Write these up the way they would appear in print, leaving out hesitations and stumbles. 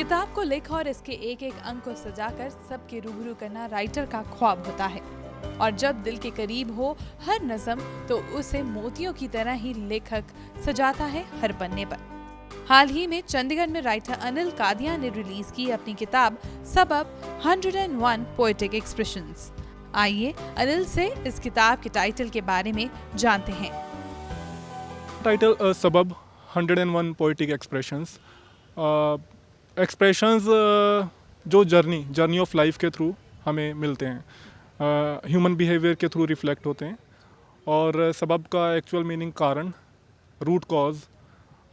किताब को लिख और इसके एक एक अंक को सजाकर सबके रूबरू करना राइटर का ख्वाब होता है, और जब दिल के करीब हो हर नज़म तो उसे मोतियों की तरह ही लेखक सजाता है हर पन्ने पर। हाल ही में चंडीगढ़ में राइटर अनिल कादियां ने रिलीज की अपनी किताब सबब 101 पोएटिक एक्सप्रेशंस। आइए अनिल से इस किताब के टाइटल के बारे में जानते हैं। टाइटल सबब 101 पोएटिक एक्सप्रेशंस। एक्सप्रेशंस जो जर्नी ऑफ लाइफ के थ्रू हमें मिलते हैं, ह्यूमन बिहेवियर के थ्रू रिफ्लेक्ट होते हैं। और सबब का एक्चुअल मीनिंग कारण, रूट कॉज।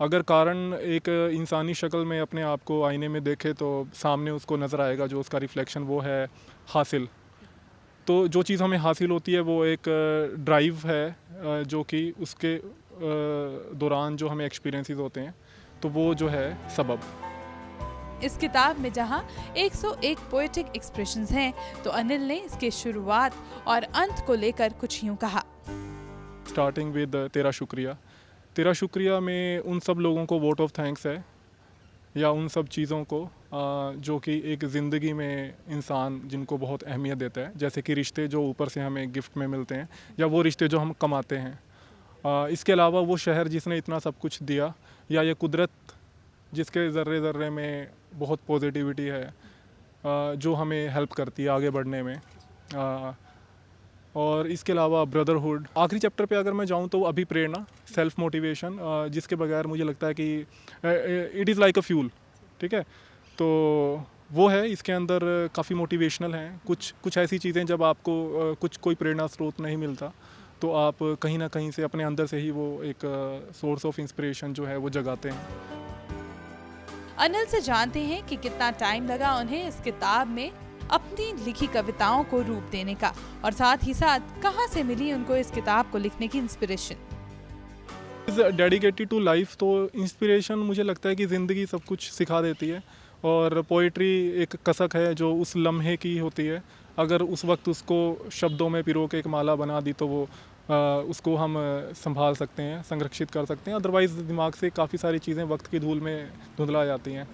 अगर कारण एक इंसानी शक्ल में अपने आप को आईने में देखे तो सामने उसको नज़र आएगा, जो उसका रिफ्लेक्शन वो है हासिल। तो जो चीज़ हमें हासिल होती है वो एक ड्राइव है, जो कि उसके दौरान जो हमें एक्सपीरियंसेस होते हैं, तो वो जो है सबब। इस किताब में जहां 101 पोएटिक एक्सप्रेशंस हैं, तो अनिल ने इसके शुरुआत और अंत को लेकर कुछ यूं कहा। स्टार्टिंग विद तेरा शुक्रिया। तेरा शुक्रिया में उन सब लोगों को वोट ऑफ थैंक्स है, या उन सब चीज़ों को जो कि एक ज़िंदगी में इंसान जिनको बहुत अहमियत देता है, जैसे कि रिश्ते जो ऊपर से हमें गिफ्ट में मिलते हैं, या वो रिश्ते जो हम कमाते हैं। इसके अलावा वो शहर जिसने इतना सब कुछ दिया, या ये कुदरत जिसके ज़र्रे ज़र्रे में बहुत पॉजिटिविटी है, जो हमें हेल्प करती है आगे बढ़ने में। और इसके अलावा ब्रदरहुड। आखिरी चैप्टर पे अगर मैं जाऊँ तो अभी प्रेरणा, सेल्फ मोटिवेशन, जिसके बगैर मुझे लगता है कि it is like a fuel. ठीक है, तो वो है। इसके अंदर काफ़ी मोटिवेशनल हैं कुछ ऐसी चीज़ें, जब आपको कोई प्रेरणा स्रोत नहीं मिलता तो आप कहीं ना कहीं से अपने अंदर से ही वो एक सोर्स ऑफ इंस्पिरेशन जो है वो जगाते हैं। अनिल से जानते हैं कि कितना टाइम लगा उन्हें इस किताब में अपनी लिखी कविताओं को रूप देने का, और साथ ही साथ कहां से मिली उनको इस किताब को लिखने की इंस्पिरेशन। Dedicated to life. तो इंस्पिरेशन मुझे लगता है कि ज़िंदगी सब कुछ सिखा देती है, और पोइट्री एक कसक है जो उस लम्हे की होती है। अगर उस वक्त उसको शब्दों में पिरो के एक माला बना दी तो वो उसको हम संभाल सकते हैं, संरक्षित कर सकते हैं। अदरवाइज़ दिमाग से काफ़ी सारी चीज़ें वक्त की धूल में धुंधला जाती हैं।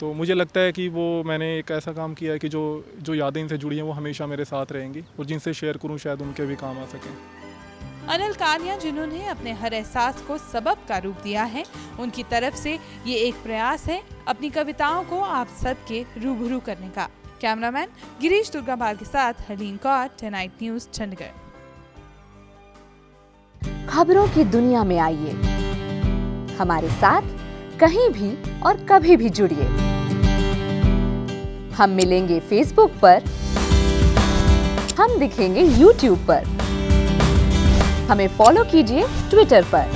तो मुझे लगता है कि वो मैंने एक ऐसा काम किया है कि जो यादें इनसे जुड़ी हैं वो हमेशा मेरे साथ रहेंगी, और जिनसे शेयर करूं शायद उनके भी काम आ सकें। अनिल कादियां जिन्होंने अपने हर एहसास को सबब का रूप दिया है, उनकी तरफ से ये एक प्रयास है अपनी कविताओं को आप सबके रूबरू करने का। कैमरामैन गिरीश दुर्गापाल के साथ हलीम कौर, टुनाइट न्यूज़, चंडीगढ़। खबरों की दुनिया में आइए, हमारे साथ कहीं भी और कभी भी जुड़िए। हम मिलेंगे फेसबुक पर, हम दिखेंगे यूट्यूब पर, हमें फॉलो कीजिए ट्विटर पर।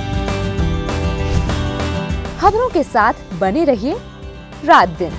खबरों के साथ बने रहिए रात दिन।